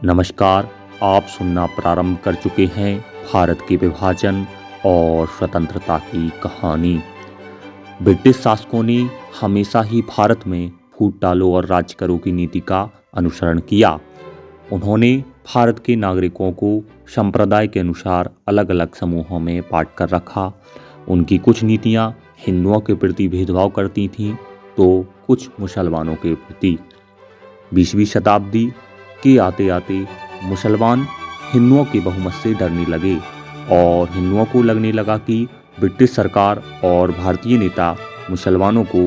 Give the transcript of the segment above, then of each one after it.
नमस्कार। आप सुनना प्रारंभ कर चुके हैं भारत के विभाजन और स्वतंत्रता की कहानी। ब्रिटिश शासकों ने हमेशा ही भारत में फूट डालो और राज करो की नीति का अनुसरण किया। उन्होंने भारत के नागरिकों को संप्रदाय के अनुसार अलग अलग समूहों में बांट कर रखा। उनकी कुछ नीतियां हिंदुओं के प्रति भेदभाव करती थीं तो कुछ मुसलमानों के प्रति। 20वीं शताब्दी के आते आते मुसलमान हिंदुओं के बहुमत से डरने लगे और हिंदुओं को लगने लगा कि ब्रिटिश सरकार और भारतीय नेता मुसलमानों को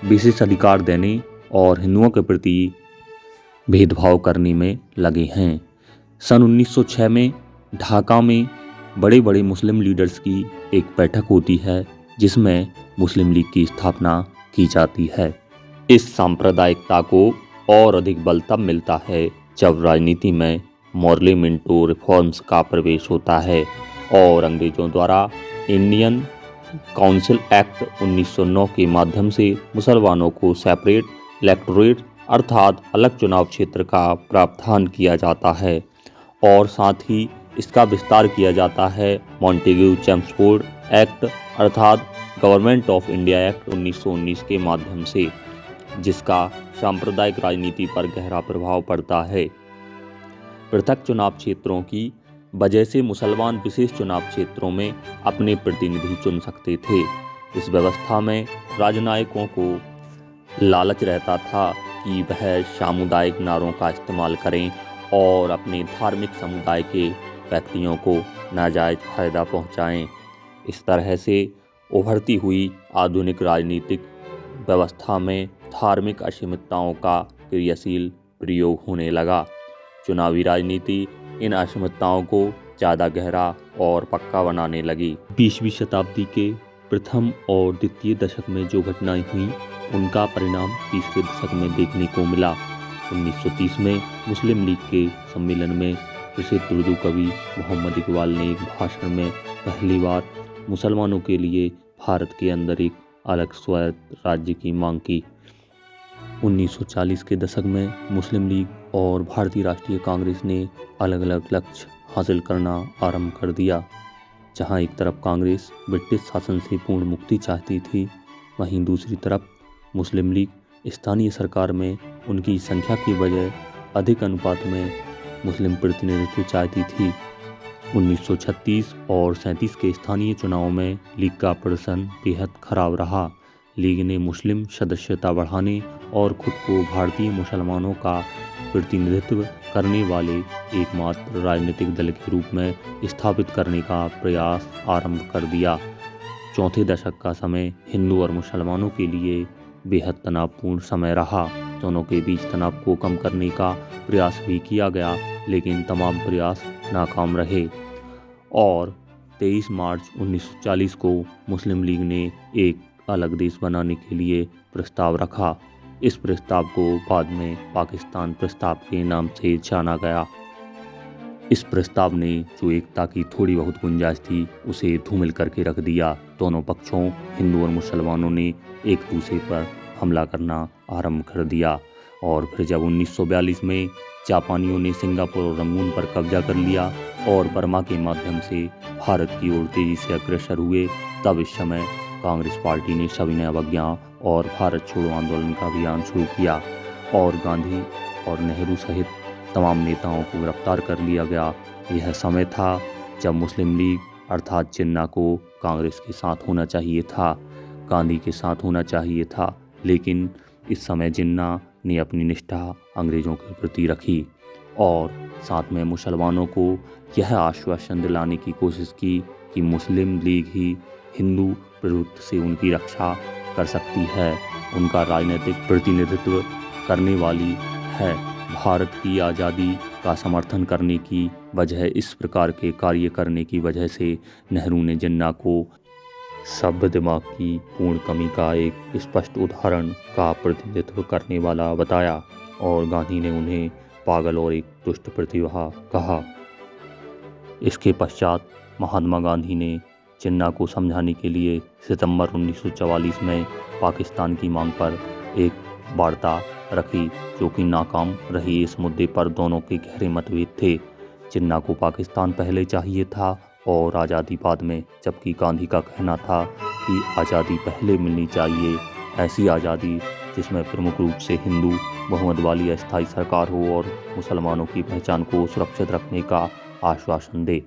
विशेष अधिकार देने और हिंदुओं के प्रति भेदभाव करने में लगे हैं। सन 1906 में ढाका में बड़े बड़े मुस्लिम लीडर्स की एक बैठक होती है जिसमें मुस्लिम लीग की स्थापना की जाती है। इस सांप्रदायिकता को और अधिक बल तब मिलता है जब राजनीति में मॉर्ले मिंटो रिफॉर्म्स का प्रवेश होता है और अंग्रेजों द्वारा इंडियन काउंसिल एक्ट 1909 के माध्यम से मुसलमानों को सेपरेट इलेक्टोरेट अर्थात अलग चुनाव क्षेत्र का प्रावधान किया जाता है और साथ ही इसका विस्तार किया जाता है मॉन्टेग्यू चेम्सफोर्ड एक्ट अर्थात गवर्नमेंट ऑफ इंडिया एक्ट 1919 के माध्यम से, जिसका सांप्रदायिक राजनीति पर गहरा प्रभाव पड़ता है। पृथक चुनाव क्षेत्रों की वजह से मुसलमान विशेष चुनाव क्षेत्रों में अपने प्रतिनिधि चुन सकते थे। इस व्यवस्था में राजनयिकों को लालच रहता था कि वह सामुदायिक नारों का इस्तेमाल करें और अपने धार्मिक समुदाय के व्यक्तियों को नाजायज फायदा पहुंचाएं। इस तरह से उभरती हुई आधुनिक राजनीतिक व्यवस्था में धार्मिक असीमितताओं का क्रियाशील प्रयोग होने लगा। चुनावी राजनीति इन असीमितताओं को ज़्यादा गहरा और पक्का बनाने लगी। 20वीं शताब्दी के प्रथम और द्वितीय दशक में जो घटनाएं हुई उनका परिणाम तीसरे दशक में देखने को मिला। 1930 में मुस्लिम लीग के सम्मेलन में प्रसिद्ध उर्दू कवि मोहम्मद इकबाल ने एक भाषण में पहली बार मुसलमानों के लिए भारत के अंदर एक अलग स्वायत्त राज्य की मांग की। 1940 के दशक में मुस्लिम लीग और भारतीय राष्ट्रीय कांग्रेस ने अलग अलग लक्ष्य हासिल करना आरंभ कर दिया। जहां एक तरफ कांग्रेस ब्रिटिश शासन से पूर्ण मुक्ति चाहती थी, वहीं दूसरी तरफ मुस्लिम लीग स्थानीय सरकार में उनकी संख्या की वजह अधिक अनुपात में मुस्लिम प्रतिनिधित्व चाहती थी। 1936 और 37 के स्थानीय चुनावों में लीग का प्रदर्शन बेहद खराब रहा। लीग ने मुस्लिम सदस्यता बढ़ाने और खुद को भारतीय मुसलमानों का प्रतिनिधित्व करने वाले एकमात्र राजनीतिक दल के रूप में स्थापित करने का प्रयास आरंभ कर दिया। चौथे दशक का समय हिंदू और मुसलमानों के लिए बेहद तनावपूर्ण समय रहा। दोनों के बीच तनाव को कम करने का प्रयास भी किया गया, लेकिन तमाम प्रयास नाकाम रहे और 23 मार्च 1940 को मुस्लिम लीग ने एक अलग देश बनाने के लिए प्रस्ताव रखा। इस प्रस्ताव को बाद में पाकिस्तान प्रस्ताव के नाम से जाना गया। इस प्रस्ताव ने जो एकता की थोड़ी बहुत गुंजाइश थी उसे धूमिल करके रख दिया। दोनों पक्षों हिंदू और मुसलमानों ने एक दूसरे पर हमला करना आरंभ कर दिया और फिर जब 1942 में जापानियों ने सिंगापुर और रंगून पर कब्जा कर लिया और बर्मा के माध्यम से भारत की ओर तेजी से अग्रसर हुए, तब इस समय कांग्रेस पार्टी ने सविनय अवज्ञा और भारत छोड़ो आंदोलन का अभियान शुरू किया और गांधी और नेहरू सहित तमाम नेताओं को गिरफ्तार कर लिया गया। यह समय था जब मुस्लिम लीग अर्थात जिन्ना को कांग्रेस के साथ होना चाहिए था, गांधी के साथ होना चाहिए था, लेकिन इस समय जिन्ना ने अपनी निष्ठा अंग्रेज़ों के प्रति रखी और साथ में मुसलमानों को यह आश्वासन दिलाने की कोशिश की कि मुस्लिम लीग ही हिंदू प्रभुत्व से उनकी रक्षा कर सकती है, उनका राजनीतिक प्रतिनिधित्व करने वाली है। भारत की आज़ादी का समर्थन करने की वजह इस प्रकार के कार्य करने की वजह से नेहरू ने जिन्ना को सभ्य दिमाग की पूर्ण कमी का एक स्पष्ट उदाहरण का प्रतिनिधित्व करने वाला बताया और गांधी ने उन्हें पागल और एक दुष्ट प्रतिभा कहा। इसके पश्चात महात्मा गांधी ने जिन्ना को समझाने के लिए सितंबर 1944 में पाकिस्तान की मांग पर एक वार्ता रखी जो कि नाकाम रही। इस मुद्दे पर दोनों के गहरे मतभेद थे। जिन्ना को पाकिस्तान पहले चाहिए था और आज़ादी बाद में, जबकि गांधी का कहना था कि आज़ादी पहले मिलनी चाहिए, ऐसी आज़ादी जिसमें प्रमुख रूप से हिंदू बहुमत वाली अस्थायी सरकार हो और मुसलमानों की पहचान को सुरक्षित रखने का आश्वासन दे।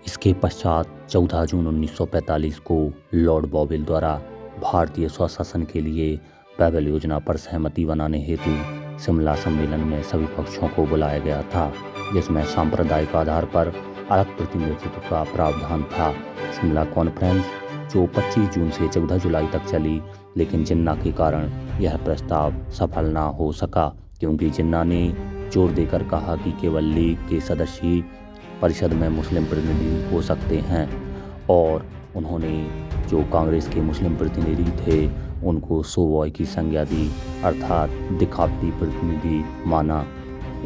इसके पश्चात 14 जून 1945 को लॉर्ड बॉवेल द्वारा भारतीय स्वशासन के लिए बैबल योजना पर सहमति बनाने हेतु शिमला सम्मेलन में सभी पक्षों को बुलाया गया था, जिसमें सांप्रदायिक आधार पर अलग प्रतिनिधित्व का प्रावधान था। शिमला कॉन्फ्रेंस जो 25 जून से 14 जुलाई तक चली, लेकिन जिन्ना के कारण यह प्रस्ताव सफल ना हो सका, क्योंकि जिन्ना ने जोर देकर कहा कि केवल लीग के सदस्य ही परिषद में मुस्लिम प्रतिनिधि हो सकते हैं, और उन्होंने जो कांग्रेस के मुस्लिम प्रतिनिधि थे उनको सोवॉय की संज्ञा दी, अर्थात दिखावटी प्रतिनिधि माना।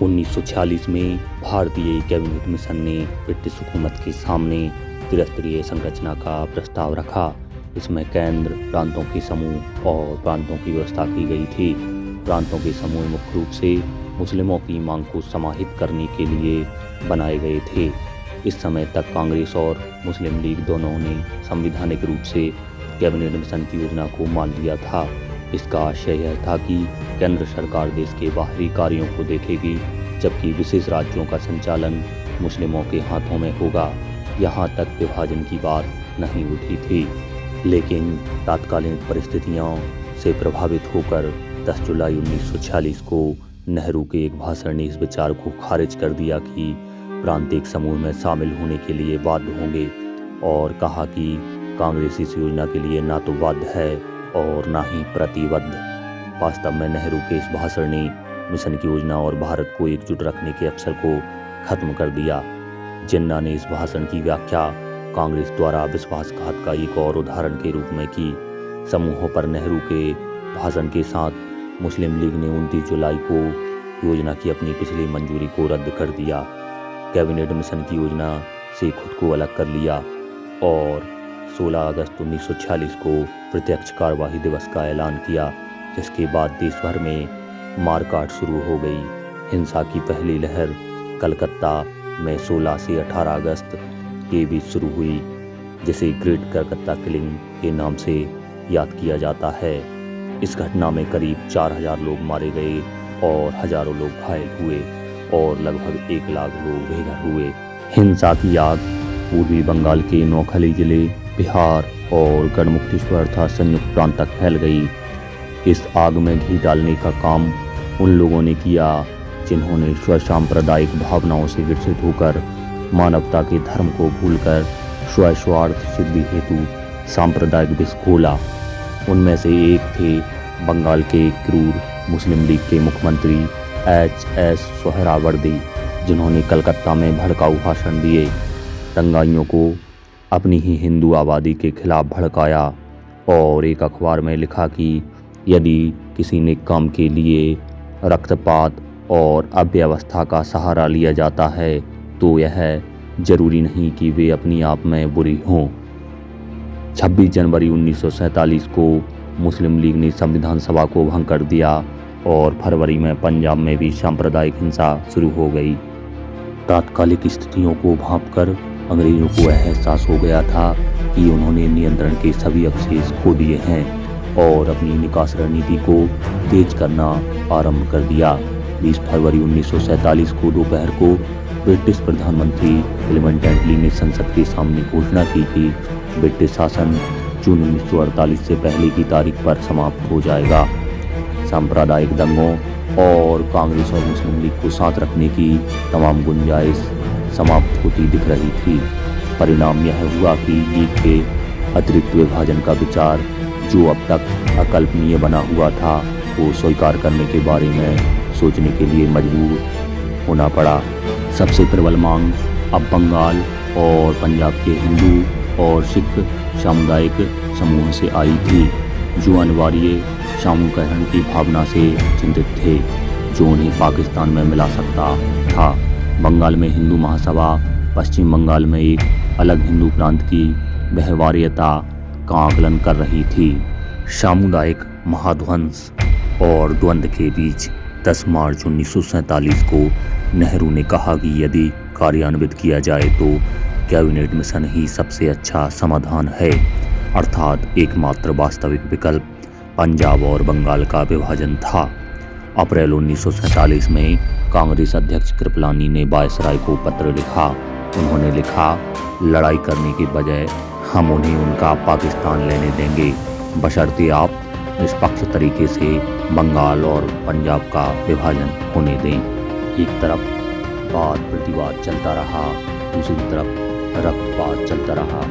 1946 में भारतीय कैबिनेट मिशन ने ब्रिटिश हुकूमत के सामने त्रिस्तरीय संरचना का प्रस्ताव रखा। इसमें केंद्र, प्रांतों के समूह और प्रांतों की व्यवस्था की गई थी। प्रांतों के समूह मुख्य रूप से मुस्लिमों की मांग को समाहित करने के लिए बनाए गए थे। इस समय तक कांग्रेस और मुस्लिम लीग दोनों ने संवैधानिक रूप से कैबिनेट मिशन की योजना को मान लिया था। इसका आशय यह था कि केंद्र सरकार देश के बाहरी कार्यों को देखेगी, जबकि विशेष राज्यों का संचालन मुस्लिमों के हाथों में होगा। यहाँ तक विभाजन की बात नहीं उठी थी, लेकिन तात्कालिक परिस्थितियों से प्रभावित होकर 10 जुलाई 1946 को नेहरू के एक भाषण ने इस विचार को खारिज कर दिया कि प्रांत एक समूह में शामिल होने के लिए बाध्य होंगे, और कहा कि कांग्रेस इस योजना के लिए ना तो बाध्य है और ना ही प्रतिबद्ध। वास्तव में नेहरू के इस भाषण ने मिशन की योजना और भारत को एकजुट रखने के अवसर को खत्म कर दिया। जिन्ना ने इस भाषण की व्याख्या कांग्रेस द्वारा विश्वासघात का एक और उदाहरण के रूप में की। समूहों पर नेहरू के भाषण के साथ मुस्लिम लीग ने 29 जुलाई को योजना की अपनी पिछली मंजूरी को रद्द कर दिया, कैबिनेट मिशन की योजना से खुद को अलग कर लिया और 16 अगस्त 1946 को प्रत्यक्ष कार्यवाही दिवस का ऐलान किया, जिसके बाद देश भर में मारकाट शुरू हो गई। हिंसा की पहली लहर कलकत्ता में 16 से 18 अगस्त के बीच शुरू हुई, जिसे ग्रेट कलकत्ता किलिंग के नाम से याद किया जाता है। इस घटना में करीब 4000 लोग मारे गए और हजारों लोग घायल हुए और लगभग 1 लाख लोग बेघर हुए। हिंसा की आग पूर्वी बंगाल के नौखली जिले, बिहार और गढ़मुक्तेश्वर अर्थात संयुक्त प्रांत तक फैल गई। इस आग में घी डालने का काम उन लोगों ने किया जिन्होंने स्वसांप्रदायिक भावनाओं से ग्रसित होकर मानवता के धर्म को भूलकर स्वस्वार्थ सिद्धि हेतु सांप्रदायिक विष घोला। उनमें से एक थे बंगाल के क्रूर मुस्लिम लीग के मुख्यमंत्री H.S. सोहरावर्दी, जिन्होंने कलकत्ता में भड़काऊ भाषण दिए, दंगाइयों को अपनी ही हिंदू आबादी के खिलाफ भड़काया और एक अखबार में लिखा कि यदि किसी नेक काम के लिए रक्तपात और अव्यवस्था का सहारा लिया जाता है तो यह जरूरी नहीं कि वे अपनी आप में बुरी हों। 26 जनवरी 1947 को मुस्लिम लीग ने संविधान सभा को भंग कर दिया और फरवरी में पंजाब में भी सांप्रदायिक हिंसा शुरू हो गई। तात्कालिक स्थितियों को भांपकर अंग्रेजों को एहसास हो गया था कि उन्होंने नियंत्रण के सभी अवशेष खो दिए हैं और अपनी निकास रणनीति को तेज करना आरंभ कर दिया। 20 फरवरी 1947 को दोपहर को ब्रिटिश प्रधानमंत्री क्लेमेंट एटली ने संसद के सामने घोषणा की कि ब्रिटिश शासन जून 1948 से पहले की तारीख पर समाप्त हो जाएगा। सांप्रदायिक दंगों और कांग्रेस और मुस्लिम लीग को साथ रखने की तमाम गुंजाइश समाप्त होती दिख रही थी। परिणाम यह हुआ कि लीग के अतिरिक्त विभाजन का विचार, जो अब तक अकल्पनीय बना हुआ था, को स्वीकार करने के बारे में सोचने के लिए मजबूर होना पड़ा। सबसे प्रबल मांग अब बंगाल और पंजाब के हिंदू और सिख सामुदायिक समूह से आई थी, जो अनिवार्य समूहीकरण की भावना से चिंतित थे, जो उन्हें पाकिस्तान में मिला सकता था। बंगाल में हिंदू महासभा पश्चिम बंगाल में एक अलग हिंदू प्रांत की व्यवहार्यता का आकलन कर रही थी। सामुदायिक महाध्वंस और द्वंद्व के बीच 10 मार्च 1947 को नेहरू ने कहा कि यदि कार्यान्वित किया जाए तो कैबिनेट मिशन ही सबसे अच्छा समाधान है, अर्थात एकमात्र वास्तविक विकल्प पंजाब और बंगाल का विभाजन था। अप्रैल 1947 में कांग्रेस अध्यक्ष कृपलानी ने वायसराय को पत्र लिखा। उन्होंने लिखा, लड़ाई करने के बजाय हम उन्हें उनका पाकिस्तान लेने देंगे, बशर्ते आप निष्पक्ष तरीके से बंगाल और पंजाब का विभाजन होने दें। एक तरफ वाद प्रतिवाद चलता रहा, दूसरी तरफ रक्तपात चलता रहा।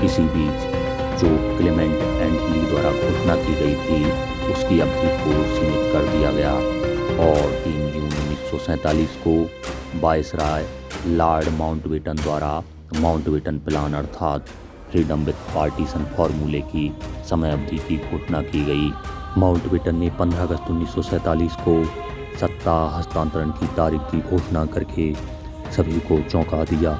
इसी बीच जो क्लेमेंट एटली द्वारा घोषणा की गई थी उसकी अवधि को सीमित कर दिया गया और 3 जून 1947 को वायसराय लॉर्ड माउंटबेटन द्वारा माउंटबेटन प्लान अर्थात फ्रीडम विद पार्टीशन फॉर्मूले की समय अवधि की घोषणा की गई। माउंटबेटन ने 15 अगस्त 1947 को सत्ता हस्तांतरण की तारीख की घोषणा करके सभी को चौंका दिया,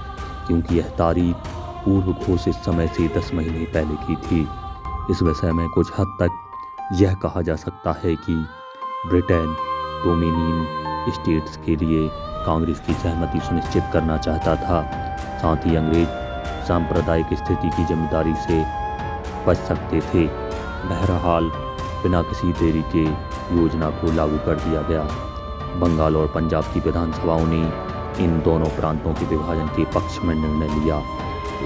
क्योंकि यह तारीख पूर्व घोषित समय से 10 महीने पहले की थी। इस विषय में कुछ हद तक यह कहा जा सकता है कि ब्रिटेन डोमिनियन स्टेट्स के लिए कांग्रेस की सहमति सुनिश्चित करना चाहता था, साथ ही अंग्रेज सांप्रदायिक स्थिति की जिम्मेदारी से बच सकते थे। बहरहाल बिना किसी देरी के योजना को लागू कर दिया गया। बंगाल और पंजाब की विधानसभाओं ने इन दोनों प्रांतों के विभाजन के पक्ष में निर्णय लिया।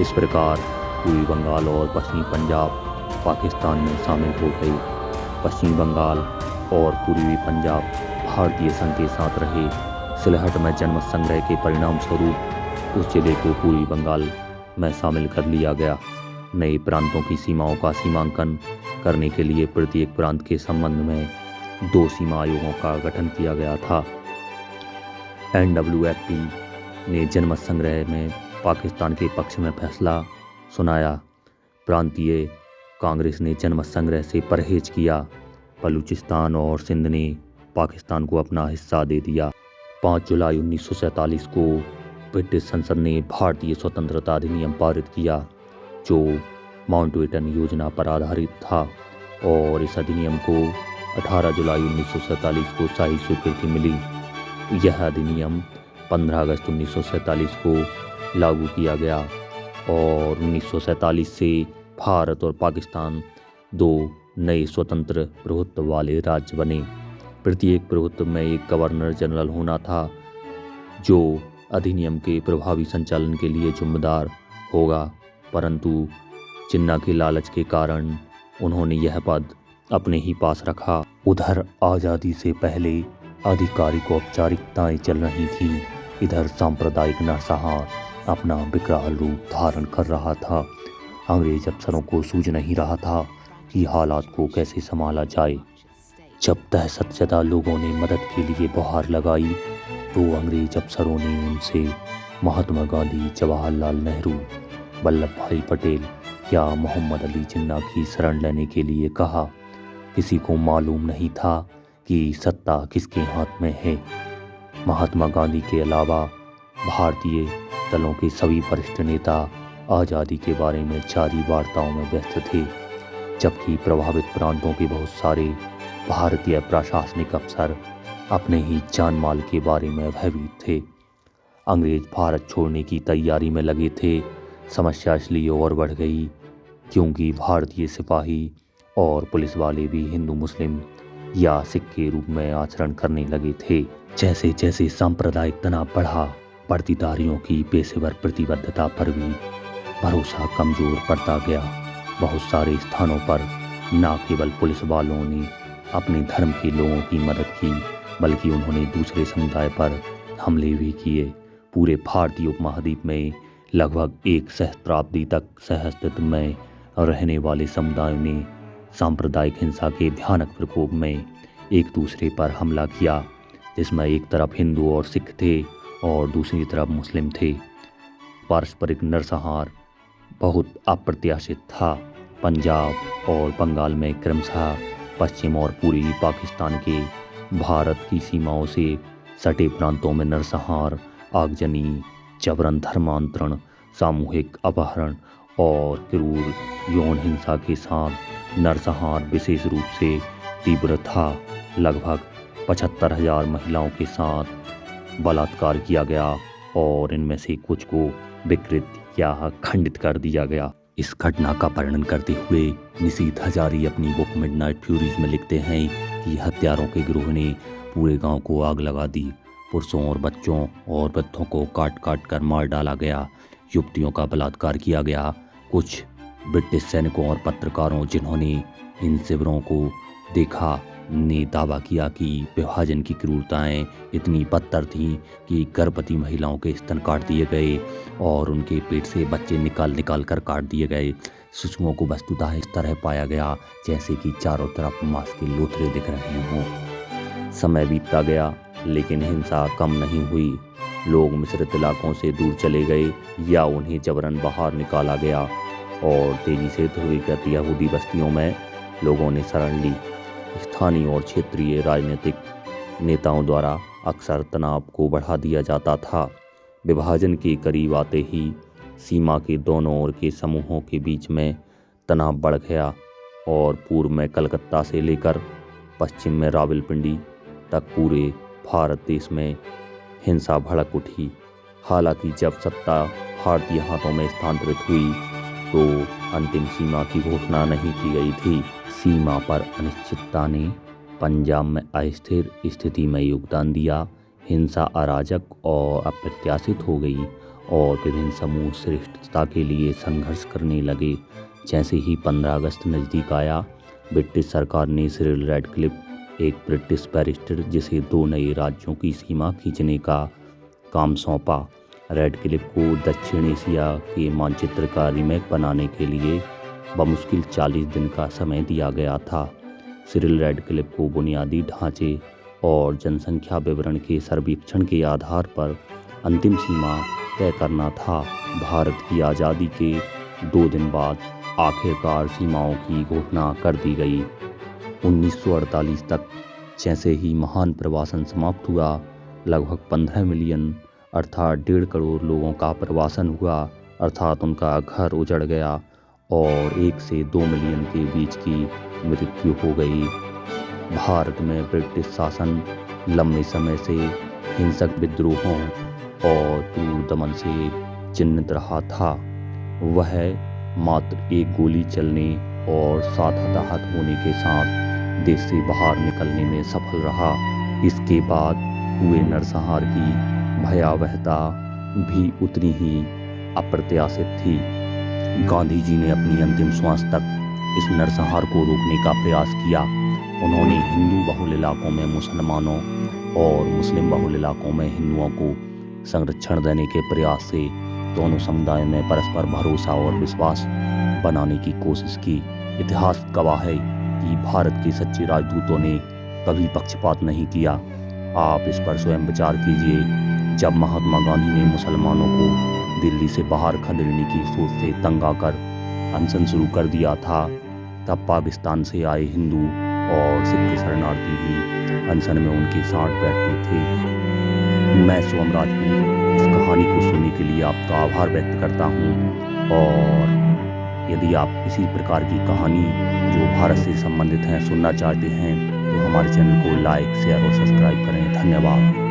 इस प्रकार पूर्वी बंगाल और पश्चिमी पंजाब पाकिस्तान में शामिल हो गई। पश्चिमी बंगाल और पूर्वी पंजाब भारतीय संघ के साथ रहे। सिलहट में जनमत संग्रह के परिणाम स्वरूप उस जिले को पूर्वी बंगाल में शामिल कर लिया गया। नए प्रांतों की सीमाओं का सीमांकन करने के लिए प्रत्येक प्रांत के संबंध में 2 सीमा आयोगों का गठन किया गया था। NWFP ने जनमत संग्रह में पाकिस्तान के पक्ष में फैसला सुनाया। प्रांतीय कांग्रेस ने जनमत संग्रह से परहेज किया। बलूचिस्तान और सिंध ने पाकिस्तान को अपना हिस्सा दे दिया। 5 जुलाई 1947 को ब्रिटिश संसद ने भारतीय स्वतंत्रता अधिनियम पारित किया, जो माउंटबेटन योजना पर आधारित था, और इस अधिनियम को 18 जुलाई 1947 को शाही स्वीकृति मिली। यह अधिनियम 15 अगस्त 1947 को लागू किया गया और 1947 से भारत और पाकिस्तान 2 नए स्वतंत्र प्रभुत्व वाले राज्य बने। प्रत्येक प्रभुत्व में एक गवर्नर जनरल होना था, जो अधिनियम के प्रभावी संचालन के लिए जिम्मेदार होगा, परंतु जिन्ना के लालच के कारण उन्होंने यह पद अपने ही पास रखा। उधर आज़ादी से पहले आधिकारिक औपचारिकताएं चल रही थी, इधर सांप्रदायिक नरसंहार अपना विकराल रूप धारण कर रहा था। अंग्रेज अफसरों को सूझ नहीं रहा था कि हालात को कैसे संभाला जाए। जब दहशतज़दा लोगों ने मदद के लिए गुहार लगाई तो अंग्रेज अफसरों ने उनसे महात्मा गांधी, जवाहरलाल नेहरू, वल्लभ भाई पटेल या मोहम्मद अली जिन्ना की शरण लेने के लिए कहा। किसी को मालूम नहीं था कि सत्ता किसके हाथ में है। महात्मा गांधी के अलावा भारतीय दलों के सभी वरिष्ठ नेता आज़ादी के बारे में जारी वार्ताओं में व्यस्त थे, जबकि प्रभावित प्रांतों के बहुत सारे भारतीय प्रशासनिक अफसर अपने ही जान माल के बारे में भयभीत थे। अंग्रेज भारत छोड़ने की तैयारी में लगे थे। समस्या इसलिए और बढ़ गई क्योंकि भारतीय सिपाही और पुलिस वाले भी हिंदू मुस्लिम या सिख के रूप में आचरण करने लगे थे। जैसे जैसे सांप्रदायिक तनाव बढ़ा, वर्दीधारियों की पेशेवर प्रतिबद्धता पर भी भरोसा कमजोर पड़ता गया। बहुत सारे स्थानों पर न केवल पुलिस वालों ने अपने धर्म के लोगों की मदद की, बल्कि उन्होंने दूसरे समुदाय पर हमले भी किए। पूरे भारतीय उपमहाद्वीप में लगभग 1 सहस्त्राब्दी तक सहअस्तित्व में रहने वाले समुदायों ने सांप्रदायिक हिंसा के भयानक प्रकोप में एक दूसरे पर हमला किया, जिसमें एक तरफ हिंदू और सिख थे और दूसरी तरफ मुस्लिम थे। पारस्परिक नरसंहार बहुत अप्रत्याशित था। पंजाब और बंगाल में क्रमशः पश्चिम और पूर्वी पाकिस्तान के भारत की सीमाओं से सटे प्रांतों में नरसंहार, आगजनी, जबरन धर्मांतरण, सामूहिक अपहरण और क्रूर यौन हिंसा के साथ नरसंहार विशेष रूप से तीव्र था। लगभग 75,000 महिलाओं के साथ बलात्कार किया गया और इनमें से कुछ को विकृत या खंडित कर दिया गया। इस घटना का वर्णन करते हुए निशीथ हजारी अपनी बुक मिडनाइट फ्यूरीज में लिखते हैं कि हत्यारों के गिरोह ने पूरे गांव को आग लगा दी। पुरुषों और बच्चों और वृद्धों को काट काट कर मार डाला गया। युवतियों का बलात्कार किया गया। कुछ ब्रिटिश सैनिकों और पत्रकारों जिन्होंने इन शिविरों को देखा ने दावा किया कि विभाजन की क्रूरताएं इतनी बदतर थीं कि गर्भवती महिलाओं के स्तन काट दिए गए और उनके पेट से बच्चे निकाल निकाल कर काट दिए गए। शिशुओं को वस्तुतः इस तरह पाया गया जैसे कि चारों तरफ मांस के लोथड़े दिख रहे हों। समय बीतता गया लेकिन हिंसा कम नहीं हुई। लोग मिश्रित इलाकों से दूर चले गए या उन्हें जबरन बाहर निकाला गया और तेजी से ध्रुवीकृत यहूदी बस्तियों में लोगों ने शरण ली। स्थानीय और क्षेत्रीय राजनीतिक नेताओं द्वारा अक्सर तनाव को बढ़ा दिया जाता था। विभाजन के करीब आते ही सीमा के दोनों ओर के समूहों के बीच में तनाव बढ़ गया और पूर्व में कलकत्ता से लेकर पश्चिम में रावलपिंडी तक पूरे भारत देश में हिंसा भड़क उठी। हालांकि जब सत्ता भारतीय हाथों में स्थानांतरित हुई तो अंतिम सीमा की घोषणा नहीं की गई थी। सीमा पर अनिश्चितता ने पंजाब में अस्थिर स्थिति में योगदान दिया। हिंसा अराजक और अप्रत्याशित हो गई और विभिन्न समूह श्रेष्ठता के लिए संघर्ष करने लगे। जैसे ही 15 अगस्त नज़दीक आया, ब्रिटिश सरकार ने सिरिल रैडक्लिफ, एक ब्रिटिश बैरिस्टर जिसे 2 नए राज्यों की सीमा खींचने का काम सौंपा। रैडक्लिफ को दक्षिण एशिया के मानचित्र का रीमेक बनाने के लिए बमुश्किल 40 दिन का समय दिया गया था। सिरिल रैडक्लिफ को बुनियादी ढांचे और जनसंख्या विवरण के सर्वेक्षण के आधार पर अंतिम सीमा तय करना था। भारत की आज़ादी के 2 दिन बाद आखिरकार सीमाओं की घोषणा कर दी गई। 1948 तक जैसे ही महान प्रवासन समाप्त हुआ, लगभग 15 मिलियन अर्थात 1.5 करोड़ लोगों का प्रवासन हुआ, अर्थात उनका घर उजड़ गया और 1 से 2 मिलियन के बीच की मृत्यु हो गई। भारत में ब्रिटिश शासन लंबे समय से हिंसक विद्रोहों और क्रूर दमन से चिन्हित रहा था। वह मात्र एक गोली चलने और 7 हताहत होने के साथ देश से बाहर निकलने में सफल रहा। इसके बाद हुए नरसंहार की भयावहता भी उतनी ही अप्रत्याशित थी। गांधी जी ने अपनी अंतिम श्वास तक इस नरसंहार को रोकने का प्रयास किया। उन्होंने हिंदू बहुल इलाकों में मुसलमानों और मुस्लिम बहुल इलाकों में हिंदुओं को संरक्षण देने के प्रयास से दोनों समुदायों में परस्पर भरोसा और विश्वास बनाने की कोशिश की। इतिहास गवाह है कि भारत के सच्चे राजदूतों ने कभी पक्षपात नहीं किया। आप इस पर स्वयं विचार कीजिए। जब महात्मा गांधी ने मुसलमानों को दिल्ली से बाहर खदेड़ने की सोच से तंग आकर अनशन शुरू कर दिया था, तब पाकिस्तान से आए हिंदू और सिख शरणार्थी भी अनशन में उनके साथ बैठते थे। मैं सोम राजपूत इस कहानी को सुनने के लिए आपका आभार व्यक्त करता हूँ और यदि आप इसी प्रकार की कहानी जो भारत से संबंधित हैं सुनना चाहते हैं तो हमारे चैनल को लाइक, शेयर और सब्सक्राइब करें। धन्यवाद।